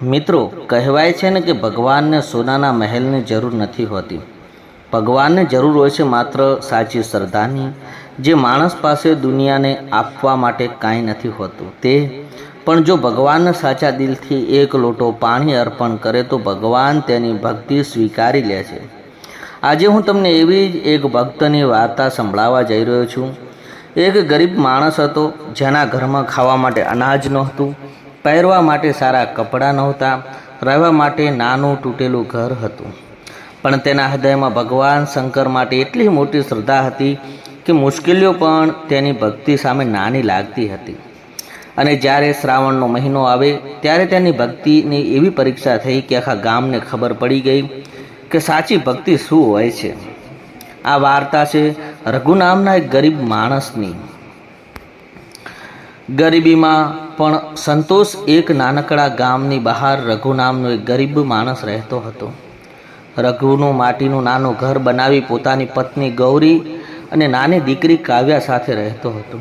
મિત્રો, કહેવાય છે ને કે ભગવાનને સોનાના મહેલની જરૂર નથી હોતી. ભગવાનને જરૂર હોય છે માત્ર સાચી શ્રદ્ધાની. જે માણસ પાસે દુનિયાને આપવા માટે કાંઈ નથી હોતું તે પણ જો ભગવાનને સાચા દિલથી એક લોટો પાણી અર્પણ કરે તો ભગવાન તેની ભક્તિ સ્વીકારી લે છે. આજે હું તમને એવી જ એક ભક્તની વાર્તા સંભળાવવા જઈ રહ્યો છું. એક ગરીબ માણસ હતો જેના ઘરમાં ખાવા માટે અનાજ નહોતું, પહેરવા માટે સારા કપડાં નહોતા, રહેવા માટે નાનું તૂટેલું ઘર હતું. પણ તેના હૃદયમાં ભગવાન શંકર માટે એટલી મોટી શ્રદ્ધા હતી કે મુશ્કેલીઓ પણ તેની ભક્તિ સામે નાની લાગતી હતી. અને જ્યારે શ્રાવણનો મહિનો આવે ત્યારે તેની ભક્તિની એવી પરીક્ષા થઈ કે આખા ગામને ખબર પડી ગઈ કે સાચી ભક્તિ શું હોય છે. આ વાર્તા છે રઘુ નામના એક ગરીબ માણસની. ગરીબીમાં પણ સંતોષ. એક નાનકડા ગામની બહાર રઘુ નામનો એક ગરીબ માણસ રહેતો હતો. રઘુનું માટીનું નાનું ઘર બનાવી પોતાની પત્ની ગૌરી અને નાની દીકરી કાવ્યા સાથે રહેતો હતો.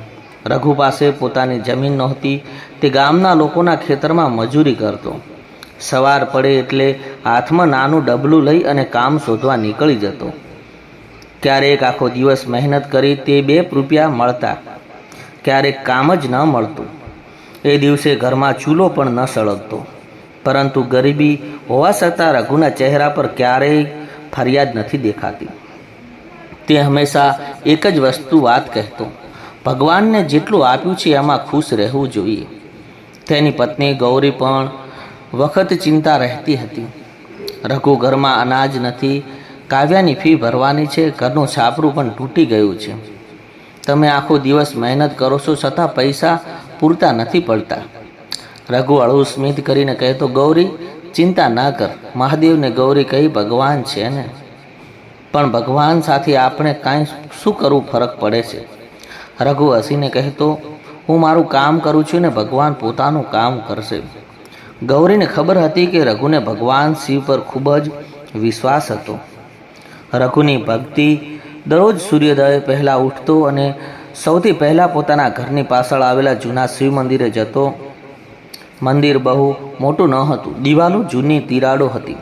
રઘુ પાસે પોતાની જમીન નહોતી. તે ગામના લોકોના ખેતરમાં મજૂરી કરતો. સવાર પડે એટલે હાથમાં નાનું ડબલું લઈ અને કામ શોધવા નીકળી જતો. ક્યારેક આખો દિવસ મહેનત કરી તે 2 રૂપિયા મળતા, ક્યારેક કામ જ ન મળતું. એ દિવસે ઘરમાં ચૂલો પણ ન સળગતો. પરંતુ ગરીબી હોવા છતાં રઘુના ચહેરા પર ક્યારેય ફરિયાદ નથી દેખાતી. તે હંમેશા એક જ વાત કહેતો, ભગવાનને જેટલું આપ્યું છે એમાં ખુશ રહેવું જોઈએ. તેની પત્ની ગૌરી પણ વખત ચિંતા રહેતી હતી. રઘુ, ઘરમાં અનાજ નથી, કાવ્યાની ફી ભરવાની છે, ઘરનું છાપરું પણ તૂટી ગયું છે. તમે આખો દિવસ મહેનત કરો છો છતાં પૈસા પૂરતા નથી પડતા. રઘુ હળવું સ્મિત કરીને કહેતો, ગૌરી ચિંતા ના કર. મહાદેવને ગૌરી કહી ભગવાન છે ને, પણ ભગવાન સાથે આપણે કાંઈ શું કરવું ફરક પડે છે. રઘુ હસીને કહેતો, હું મારું કામ કરું છું ને ભગવાન પોતાનું કામ કરશે. ગૌરીને ખબર હતી કે રઘુને ભગવાન શિવ પર ખૂબ જ વિશ્વાસ હતો. રઘુની ભક્તિ દરરોજ સૂર્યોદય પહેલાં ઉઠતો અને સૌથી પહેલાં પોતાના ઘરની પાછળ આવેલા જૂના શિવ મંદિરે જતો. મંદિર બહુ મોટું ન હતું. દિવાલો જૂની તિરાડો હતી.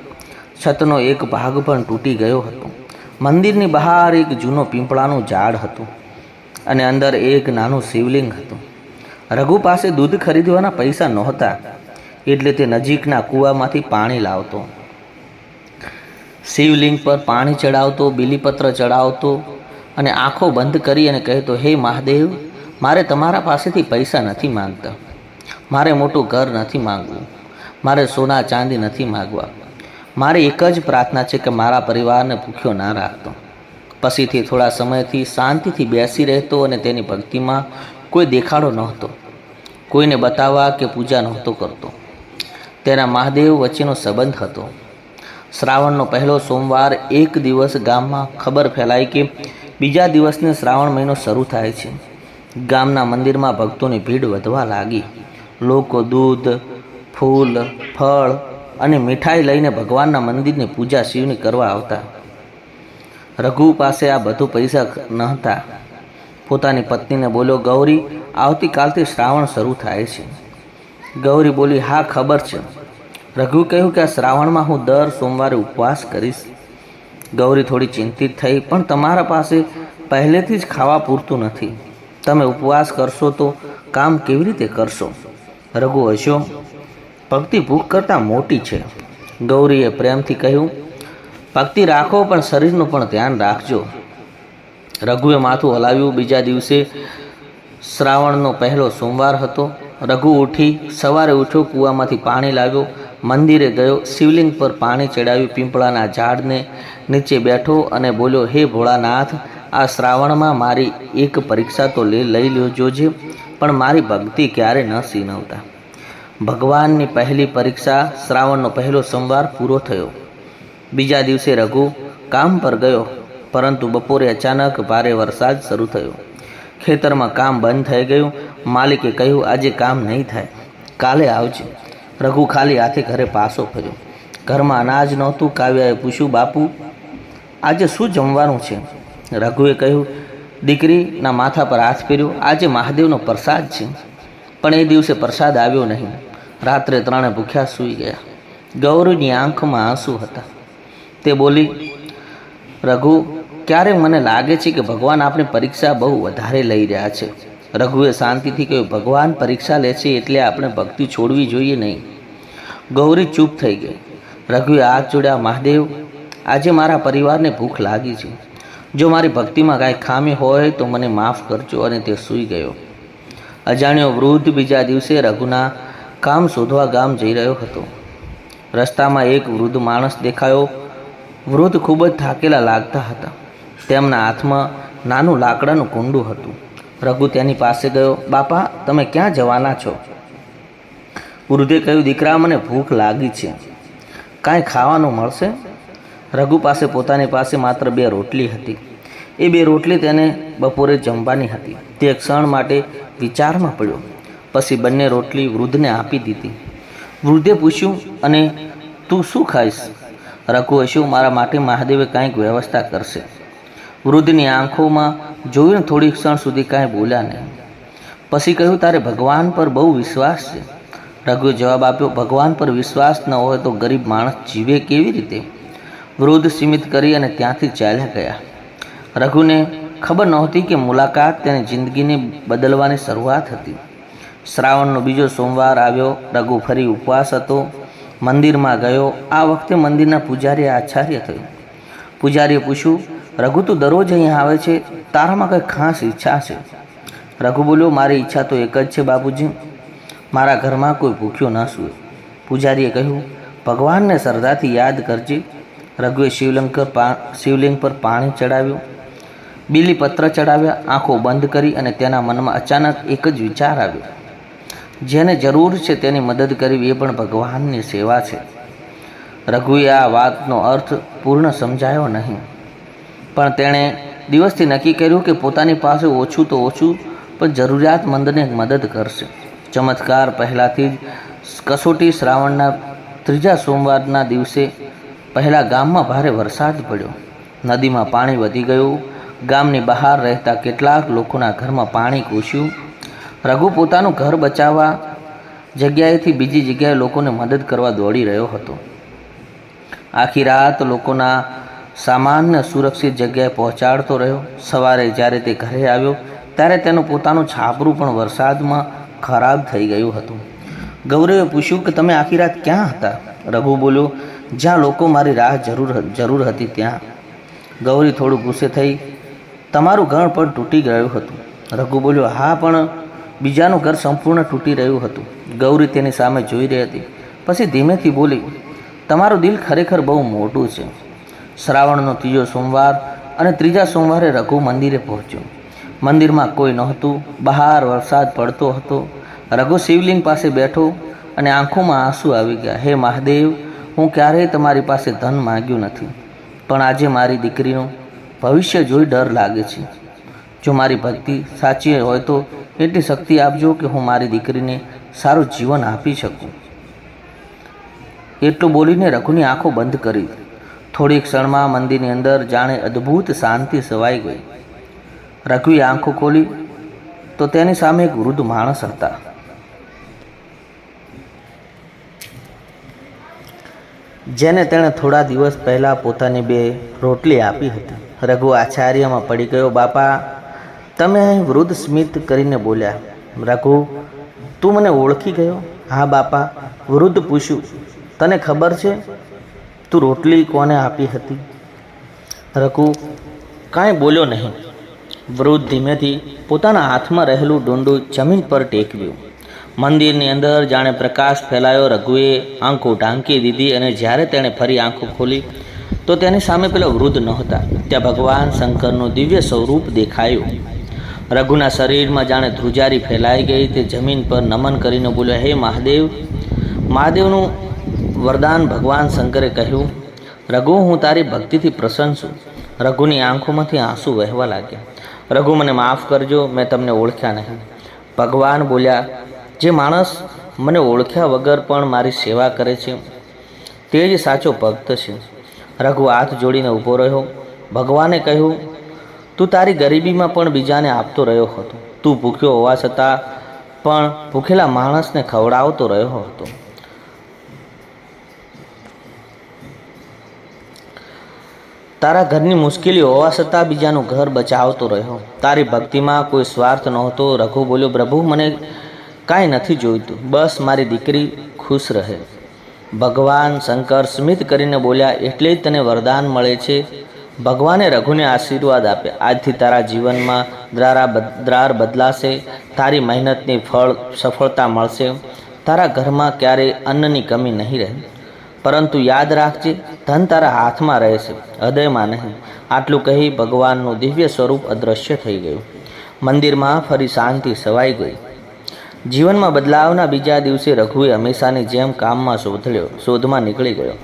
છતનો એક ભાગ પણ તૂટી ગયો હતો. મંદિરની બહાર એક જૂનો પીપળાનું ઝાડ હતું અને અંદર એક નાનું શિવલિંગ હતું. રઘુ પાસે દૂધ ખરીદવાના પૈસા નહોતા એટલે તે નજીકના કૂવામાંથી પાણી લાવતો. શિવલિંગ પર પાણી ચડાવતો, બીલીપત્ર ચડાવતો અને આંખો બંધ કરી અને કહેતો, હે મહાદેવ, મારે તમારા પાસેથી પૈસા નથી માંગતા, મારે મોટું ઘર નથી માંગવું, મારે સોના ચાંદી નથી માગવા. મારી એક જ પ્રાર્થના છે કે મારા પરિવારને ભૂખ્યો ના રાખતો. પછીથી થોડા સમયથી શાંતિથી બેસી રહેતો અને તેની ભક્તિમાં કોઈ દેખાડો નહોતો, કોઈને બતાવવા કે પૂજા નહોતો કરતો. તેના મહાદેવ વચ્ચેનો સંબંધ હતો. શ્રાવણનો પહેલો સોમવાર એક દિવસ ગામમાં ખબર ફેલાઈ કે બીજા દિવસને શ્રાવણ મહિનો શરૂ થાય છે. ગામના મંદિરમાં ભક્તોની ભીડ વધવા લાગી. લોકો દૂધ, ફૂલ, ફળ અને મીઠાઈ લઈને ભગવાનના મંદિરની પૂજા શિવની કરવા આવતા. રઘુ પાસે આ બધું પૈસા નહોતા. પોતાની પત્નીને બોલ્યો, ગૌરી, આવતીકાલથી શ્રાવણ શરૂ થાય છે. ગૌરી બોલી, હા ખબર છે. રઘુ કહ્યું કે આ શ્રાવણમાં હું દર સોમવારે ઉપવાસ કરીશ. ગૌરી થોડી ચિંતિત થઈ, પણ તમારા પાસે પહેલેથી જ ખાવા પૂરતું નથી. તમે ઉપવાસ કરશો તો કામ કેવી રીતે કરશો? રઘુ હસ્યો, ભક્તિ ભૂખ કરતાં મોટી છે. ગૌરીએ પ્રેમથી કહ્યું, ભક્તિ રાખો પણ શરીરનું પણ ધ્યાન રાખજો. રઘુએ માથું હલાવ્યું. બીજા દિવસે શ્રાવણનો પહેલો સોમવાર હતો. રઘુ સવારે ઉઠ્યો, કૂવામાંથી પાણી લાવ્યો, મંદિરે ગયો, શિવલિંગ પર પાણી ચડાવ્યું, પીપળાના ઝાડને નીચે બેઠો અને બોલ્યો, હે ભોળાનાથ, આ શ્રાવણમાં મારી એક પરીક્ષા તો લઈ જોજે, પણ મારી ભક્તિ ક્યારે ન સીનવતા. ભગવાનની પહેલી પરીક્ષા. શ્રાવણનો પહેલો સોમવાર પૂરો થયો. બીજા દિવસે રઘુ કામ પર ગયો, પરંતુ બપોરે અચાનક ભારે વરસાદ શરૂ થયો. ખેતરમાં કામ બંધ થઈ ગયું. માલિકે કહ્યું, આજે કામ નહીં થાય, કાલે આવજે. રઘુ ખાલી હાથે ઘરે પાછો ફર્યો. ઘરમાં અનાજ નહોતું. કાવ્યાએ પૂછ્યું, બાપુ, આજે શું જમવાનું છે? રઘુએ કહ્યું, દીકરીના માથા પર હાથ ફેર્યો, આજે મહાદેવનો પ્રસાદ છે. પણ એ દિવસે પ્રસાદ આવ્યો નહીં. રાત્રે ત્રણે ભૂખ્યા સૂઈ ગયા. ગૌરીની આંખમાં આંસુ હતા. તે બોલી, રઘુ, ક્યારેક મને લાગે છે કે ભગવાન આપણી પરીક્ષા બહુ વધારે લઈ રહ્યા છે. રઘુએ શાંતિથી કહ્યું, ભગવાન પરીક્ષા લે છે એટલે આપણે ભક્તિ છોડવી જોઈએ નહીં. ગૌરી ચૂપ થઈ ગઈ. રઘુએ હાથ જોડ્યા, મહાદેવ, આજે મારા પરિવારને ભૂખ લાગી છે. જો મારી ભક્તિમાં કાંઈ ખામી હોય તો મને માફ કરજો. અને તે સૂઈ ગયો. અજાણ્યો વૃદ્ધ બીજા દિવસે રઘુના કામ શોધવા ગામ જઈ રહ્યો હતો. રસ્તામાં એક વૃદ્ધ માણસ દેખાયો. વૃદ્ધ ખૂબ જ થાકેલા લાગતા હતા. તેમના હાથમાં નાનું લાકડાનું કુંડું હતું. રઘુ તેની પાસે ગયો. બાપા, તમે ક્યાં જવાના છો? વૃદ્ધે કહ્યું, દીકરા, મને ભૂખ લાગી છે, કાંઈ ખાવાનું મળશે? રઘુ પાસે પોતાની પાસે માત્ર 2 રોટલી હતી. એ 2 રોટલી તેને બપોરે જમવાની હતી. તે ક્ષણ માટે વિચારમાં પડ્યો. પછી બંને રોટલી વૃદ્ધને આપી દીધી. વૃદ્ધે પૂછ્યું, અને તું શું ખાઈશ? રઘુ હસ્યું, મારા માટે મહાદેવે કાંઈક વ્યવસ્થા કરશે. વૃદ્ધની આંખોમાં જોઈને થોડી ક્ષણ સુધી કાંઈ બોલ્યા નહીં. પછી કહ્યું, તારે ભગવાન પર બહુ વિશ્વાસ છે. રઘુએ જવાબ આપ્યો, ભગવાન પર વિશ્વાસ ન હોય તો ગરીબ માણસ જીવે કેવી રીતે? વૃદ્ધ સીમિત કરી અને ત્યાંથી ચાલ્યા ગયા. રઘુને ખબર નહોતી કે મુલાકાત તેની જિંદગીને બદલવાની શરૂઆત હતી. શ્રાવણનો બીજો સોમવાર આવ્યો. રઘુ ફરી ઉપવાસ હતો. મંદિરમાં ગયો. આ વખતે મંદિરના પૂજારીએ આચાર્ય થયું. પૂજારીએ પૂછ્યું, રઘુ, તું દરરોજ અહીંયા આવે છે, તારામાં કંઈ ખાસ ઈચ્છા છે? રઘુ બોલ્યો, મારી ઈચ્છા તો એક જ છે બાપુજી, મારા ઘરમાં કોઈ ભૂખ્યો ન સૂવે. પૂજારીએ કહ્યું, ભગવાનને શ્રદ્ધાથી યાદ કરજે. રઘુએ શિવલિંગ પર પાણી ચડાવ્યું, બીલીપત્ર ચડાવ્યા, આંખો બંધ કરી અને તેના મનમાં અચાનક એક જ વિચાર આવ્યો, જેને જરૂર છે તેની મદદ કરવી એ પણ ભગવાનની સેવા છે. રઘુએ આ વાતનો અર્થ પૂર્ણ સમજાયો નહીં, પણ તેણે દિવસથી નક્કી કર્યું કે પોતાની પાસે ઓછું તો ઓછું પણ જરૂરિયાતમંદને મદદ કરશે. ચમત્કાર પહેલાંથી જ કસોટી. શ્રાવણના 3જા સોમવારના દિવસે પહેલાં ગામમાં ભારે વરસાદ પડ્યો. નદીમાં પાણી વધી ગયું. ગામની બહાર રહેતા કેટલાક લોકોના ઘરમાં પાણી ઘૂસ્યું. રઘુ પોતાનું ઘર બચાવવા જગ્યાએથી બીજી જગ્યાએ લોકોને મદદ કરવા દોડી રહ્યો હતો. આખી રાત લોકોના સામાનને સુરક્ષિત જગ્યાએ પહોંચાડતો રહ્યો. સવારે જ્યારે તે ઘરે આવ્યો ત્યારે તેનું પોતાનું છાપરું પણ વરસાદમાં ખરાબ થઈ ગયું હતું. ગૌરીએ પૂછ્યું કે તમે આખી રાત ક્યાં હતા? રઘુ બોલ્યો, જ્યાં લોકો મારી રાહ જરૂર હતી ત્યાં. ગૌરી થોડું ગુસ્સે થઈ, તમારું ઘર પણ તૂટી ગયું હતું. રઘુ બોલ્યો, હા, પણ બીજાનું ઘર સંપૂર્ણ તૂટી રહ્યું હતું. ગૌરી તેની સામે જોઈ રહી હતી. પછી ધીમેથી બોલી, તમારું દિલ ખરેખર બહુ મોટું છે. શ્રાવણનો 3જો સોમવાર અને 3જા સોમવારે રઘુ મંદિરે પહોંચ્યો. મંદિરમાં કોઈ નહોતું. બહાર વરસાદ પડતો હતો. રઘુ શિવલિંગ પાસે બેઠો અને આંખોમાં આંસુ આવી ગયા. હે મહાદેવ, હું ક્યારેય તમારી પાસે ધન માંગ્યું નથી, પણ આજે મારી દીકરીનું ભવિષ્ય જોઈ ડર લાગે છે. જો મારી ભક્તિ સાચી હોય તો એટલી શક્તિ આપજો કે હું મારી દીકરીને સારું જીવન આપી શકું. એટલું બોલીને રઘુની આંખો બંધ કરી. થોડી ક્ષણમાં મંદિરની અંદર જાણે અદ્ભુત શાંતિ છવાઈ ગઈ. રઘુએ આંખો ખોલી તો તેની સામે એક વૃદ્ધ માણસ હતા. જેને તેણે થોડા દિવસ પહેલાં પોતાની 2 રોટલી આપી હતી. રઘુ આશ્ચર્યમાં પડી ગયો. બાપા, તમે અહીં વૃદ્ધ સ્મિત કરીને બોલ્યા. રઘુ, તું મને ઓળખી ગયો? હા બાપા, વૃદ્ધ પૂછ્યું. તને ખબર છે તું રોટલી કોને આપી હતી? રઘુ કાંઈ બોલ્યો નહીં. વૃદ્ધ ધીમેથી પોતાના હાથમાં રહેલું ડુંડું જમીન પર ટેકવ્યું. મંદિરની અંદર જાણે પ્રકાશ ફેલાયો. રઘુએ આંખો ઢાંકી દીધી અને જ્યારે તેણે ફરી આંખો ખોલી તો તેની સામે પેલા વૃદ્ધ નહોતા. ત્યાં ભગવાન શંકરનું દિવ્ય સ્વરૂપ દેખાયું. રઘુના શરીરમાં જાણે ધ્રુજારી ફેલાઈ ગઈ. તે જમીન પર નમન કરીને બોલ્યો, હે મહાદેવ. મહાદેવનું વરદાન ભગવાન શંકરે કહ્યું, રઘુ, હું તારી ભક્તિથી પ્રસન્ન છું. રઘુની આંખોમાંથી આંસુ વહેવા લાગ્યા. રઘુ, મને માફ કરજો, મેં તમને ઓળખ્યા નહીં. ભગવાન બોલ્યા, જે માણસ મને ઓળખ્યા વગર પણ મારી સેવા કરે છે તે જ સાચો ભક્ત છે. રઘુ હાથ જોડીને ઊભો રહ્યો. ભગવાને કહ્યું, તું તારી ગરીબીમાં પણ બીજાને આપતો રહ્યો હતો. તું ભૂખ્યો હોવા છતાં પણ ભૂખેલા માણસને ખવડાવતો રહ્યો હતો. તારા ઘરની મુશ્કેલી હોવા છતાં બીજાનું ઘર બચાવતો રહ્યો. તારી ભક્તિમાં કોઈ સ્વાર્થ નહોતો. રઘુ બોલ્યો, પ્રભુ મને કાંઈ નથી જોઈતું, બસ મારી દીકરી ખુશ રહે. ભગવાન શંકર સ્મિત કરીને બોલ્યા, એટલે જ તને વરદાન મળે છે. ભગવાને રઘુને આશીર્વાદ આપ્યા. આજથી તારા જીવનમાં દ્રાર બદલાશે. તારી મહેનતની ફળ સફળતા મળશે. તારા ઘરમાં ક્યારેય અન્નની કમી નહીં રહે. પરંતુ યાદ રાખજે, ધન તારા હાથમાં રહેશે, હૃદયમાં નહીં. આટલું કહી ભગવાનનું દિવ્ય સ્વરૂપ અદૃશ્ય થઈ ગયું. મંદિરમાં ફરી શાંતિ છવાઈ ગઈ. જીવનમાં બદલાવના બીજા દિવસે રઘુએ હંમેશાની જેમ કામમાં શોધમાં નીકળી ગયો.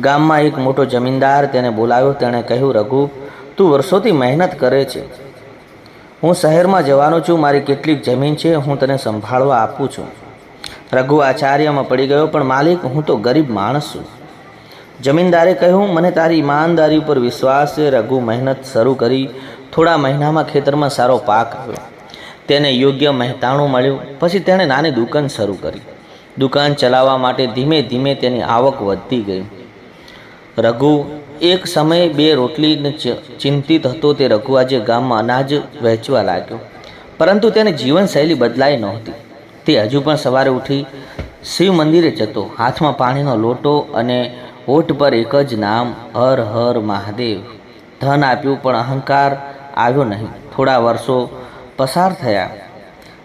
ગામમાં એક મોટો જમીનદાર તેને બોલાવ્યો. તેણે કહ્યું, રઘુ, તું વર્ષોથી મહેનત કરે છે. હું શહેરમાં જવાનો છું. મારી કેટલીક જમીન છે, હું તને સંભાળવા આપું છું. રઘુ આચાર્યમાં પડી ગયો, પણ માલિક, હું તો ગરીબ માણસ છું. જમીનદારે કહ્યું, મને તારી ઈમાનદારી ઉપર વિશ્વાસ છે. રઘુ મહેનત શરૂ કરી. થોડા મહિનામાં ખેતરમાં સારો પાક આવ્યો. તેને યોગ્ય મહેતાણું મળ્યું. પછી તેણે નાની દુકાન શરૂ કરી. દુકાન ચલાવવા માટે ધીમે ધીમે તેની આવક વધતી ગઈ. રઘુ એક સમયે 2 રોટલીને ચિંતિત હતો. તે રઘુ આજે ગામમાં અનાજ વહેંચવા લાગ્યો, પરંતુ તેની જીવનશૈલી બદલાઈ નહોતી. તે હજુ પણ સવારે ઉઠી શિવ મંદિરે જતો, હાથમાં પાણીનો લોટો અને હોઠ પર એક જ નામ, હર હર મહાદેવ. ધન આપ્યું, પણ અહંકાર આવ્યો નહીં. થોડા વર્ષો પસાર થયા.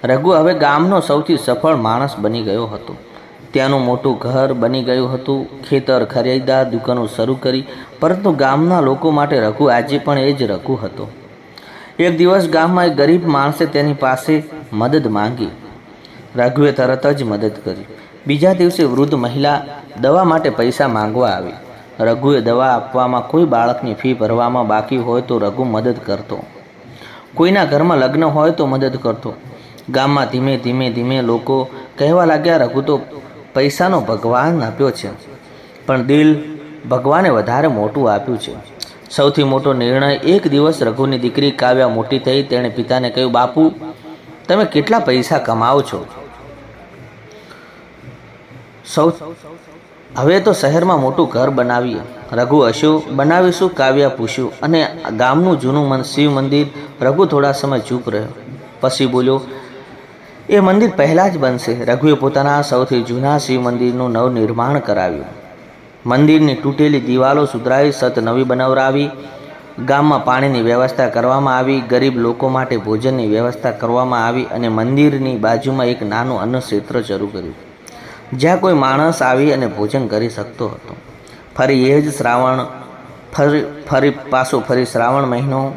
રઘુ હવે ગામનો સૌથી સફળ માણસ બની ગયો હતો. ત્યાંનું મોટું ઘર બની ગયું હતું. ખેતર ખરીદ્યા, દુકાનો શરૂ કરી. પરંતુ ગામના લોકો માટે રઘુ આજે પણ એ જ રઘુ હતો. એક દિવસ ગામમાં એક ગરીબ માણસે તેની પાસે મદદ માંગી. રઘુએ તરત જ મદદ કરી. બીજા દિવસે વૃદ્ધ મહિલા દવા માટે પૈસા માંગવા આવી. રઘુએ દવા આપવામાં, કોઈ બાળકની ફી ભરવામાં બાકી હોય તો રઘુ મદદ કરતો. કોઈના ઘરમાં લગ્ન હોય તો મદદ કરતો. ગામમાં ધીમે ધીમે લોકો કહેવા લાગ્યા, રઘુ તો પૈસાનો ભગવાન આપ્યો છે, પણ દિલ ભગવાને વધારે મોટું આપ્યું છે. સૌથી મોટો નિર્ણય. એક દિવસ રઘુની દીકરી કાવ્યા મોટી થઈ. તેણે પિતાને કહ્યું, બાપુ, તમે કેટલા પૈસા કમાવો છો? હવે તો શહેરમાં મોટું ઘર બનાવીએ. રઘુ હસ્યો. બનાવીશું? કાવ્યા પૂછ્યું. અને ગામનું જૂનું શિવ મંદિર? રઘુ થોડા સમય ચૂપ રહ્યો, પછી બોલ્યો, એ મંદિર પહેલાં જ બનશે. રઘુએ પોતાના સૌથી જૂના શિવ મંદિરનું નવનિર્માણ કરાવ્યું. મંદિરની તૂટેલી દિવાલો સુધરાવી, છત નવી બનાવરાવી. ગામમાં પાણીની વ્યવસ્થા કરવામાં આવી. ગરીબ લોકો માટે ભોજનની વ્યવસ્થા કરવામાં આવી. અને મંદિરની બાજુમાં એક નાનું અન્ન ક્ષેત્ર શરૂ કર્યું, જ્યાં કોઈ માણસ આવી અને ભોજન કરી શકતો હતો. ફરી શ્રાવણ મહિનો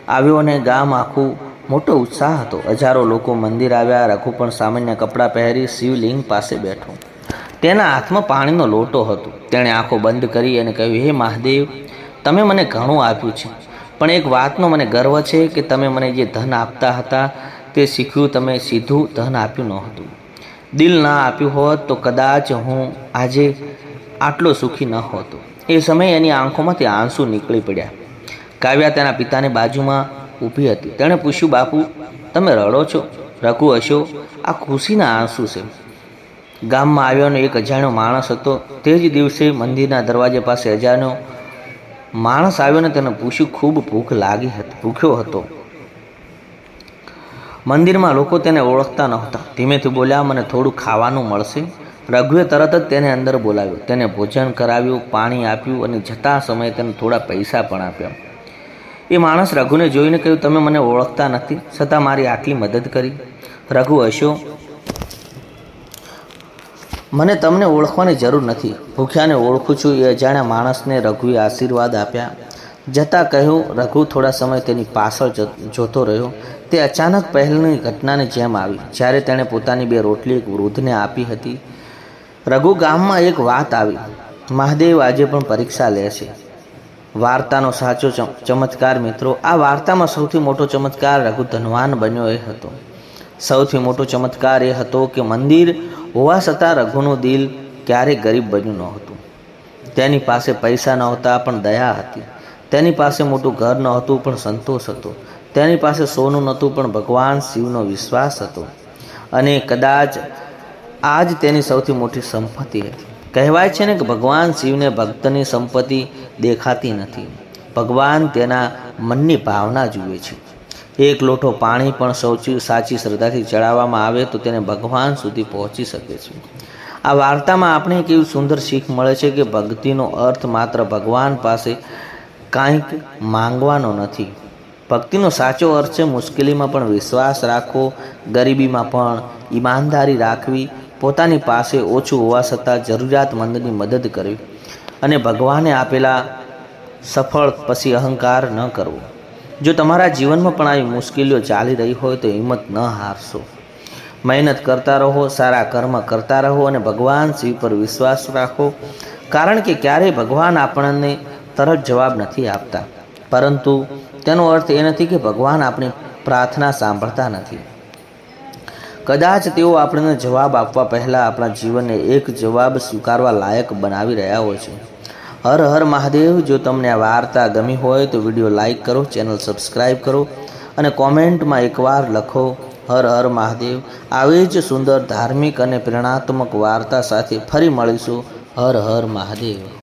આવ્યો અને ગામ આખું મોટો ઉત્સાહ હતો. હજારો લોકો મંદિર આવ્યા. રઘુ પણ સામાન્ય કપડાં પહેરી શિવલિંગ પાસે બેઠો. તેના હાથમાં પાણીનો લોટો હતો. તેણે આંખો બંધ કરી અને કહ્યું, હે મહાદેવ, તમે મને ઘણું આપ્યું છે, પણ એક વાતનો મને ગર્વ છે કે તમે મને જે ધન આપતા હતા તે શીખ્યું. તમે સીધું ધન આપ્યું નહોતું. દિલ ના આપ્યું હોત તો કદાચ હું આજે આટલો સુખી ન હોતો. એ સમયે એની આંખોમાંથી આંસુ નીકળી પડ્યા. કાવ્યા તેના પિતાની બાજુમાં ઊભી હતી. તેણે પૂછ્યું, બાપુ, તમે રડો છો? રઘુ હસ્યો. આ ખુશીના આંસુ છે. ગામમાં આવ્યોનો એક અજાણ્યો માણસ હતો. તે જ દિવસે મંદિરના દરવાજા પાસે અજાણ્યો માણસ આવ્યો ને તેને પૂછ્યું, ખૂબ ભૂખ્યો હતો. મંદિરમાં લોકો તેને ઓળખતા નહોતા. ધીમેથી બોલ્યા, મને થોડું ખાવાનું મળશે? રઘુએ તરત જ તેને અંદર બોલાવ્યો. તેને ભોજન કરાવ્યું, પાણી આપ્યું અને જતા સમયે તેને થોડા પૈસા પણ આપ્યા. એ માણસ રઘુને જોઈને કહ્યું, તમે મને ઓળખતા નથી, છતાં મારી આટલી મદદ કરી. રઘુ હસ્યો. મને તમને ઓળખવાની જરૂર નથી. ભૂખ્યાને ઓળખું છું. એ અજાણ્યા માણસને રઘુએ આશીર્વાદ આપ્યા. જતાં કહ્યું. રઘુ થોડા સમય તેની પાછળ જોતો રહ્યો. તે અચાનક પહેલાંની ઘટનાની જેમ આવી, જ્યારે તેણે પોતાની 2 રોટલી એક વૃદ્ધને આપી હતી. રઘુ ગામમાં એક વાત આવી, મહાદેવ આજે પણ પરીક્ષા લે છે. વાર્તાનો સાચો ચમત્કાર. મિત્રો, આ વાર્તામાં સૌથી મોટો ચમત્કાર રઘુ ધનવાન બન્યો એ હતો. સૌથી મોટો ચમત્કાર એ હતો કે મંદિર હોવા છતાં રઘુનું દિલ ક્યારેય ગરીબ બન્યું નહોતું. તેની પાસે પૈસા નહોતા, પણ દયા હતી. તેની પાસે મોટું ઘર નહોતું, પણ સંતોષ હતો. તેની પાસે સોનું નહોતું, પણ ભગવાન શિવનો વિશ્વાસ હતો. અને કદાચ આ જ તેની સૌથી મોટી સંપત્તિ હતી. કહેવાય છે ને કે ભગવાન શિવને ભક્તની સંપત્તિ દેખાતી નથી, ભગવાન તેના મનની ભાવના જુએ છે. એક લોટો પાણી પણ સૌથી સાચી શ્રદ્ધાથી ચડાવવામાં આવે તો તેને ભગવાન સુધી પહોંચી શકે છે. આ વાર્તામાં આપણે એક એવી સુંદર શીખ મળે છે કે ભક્તિનો અર્થ માત્ર ભગવાન પાસે કાંઈક માંગવાનો નથી. ભક્તિનો સાચો અર્થ છે મુશ્કેલીમાં પણ વિશ્વાસ રાખવો, ગરીબીમાં પણ ઈમાનદારી રાખવી, પોતાની પાસે ઓછું હોવા છતાં જરૂરિયાતમંદની મદદ કરવી અને ભગવાને આપેલા સફળ પછી અહંકાર ન કરવો. જો તમારા જીવનમાં પણ આવી મુશ્કેલીઓ ચાલી રહી હોય તો હિંમત ન હારશો. મહેનત કરતા રહો, સારા કર્મ કરતા રહો અને ભગવાન શિવ પર વિશ્વાસ રાખો. કારણ કે ક્યારેય ભગવાન આપણને તરત જવાબ નથી આપતા, પરંતુ તેનો અર્થ એ નથી કે ભગવાન આપણી પ્રાર્થના સાંભળતા નથી. કદાચ તેઓ આપણને જવાબ આપવા પહેલાં આપણા જીવનને એક જવાબ સ્વીકારવા લાયક બનાવી રહ્યા હોય છે. હર હર મહાદેવ. જો તમને આ વાર્તા ગમી હોય તો વિડીયો લાઈક કરો, ચેનલ સબસ્ક્રાઈબ કરો અને કોમેન્ટમાં એકવાર લખો હર હર મહાદેવ. આવી જ સુંદર ધાર્મિક અને પ્રેરણાત્મક વાર્તા સાથે ફરી મળીશું. હર હર મહાદેવ.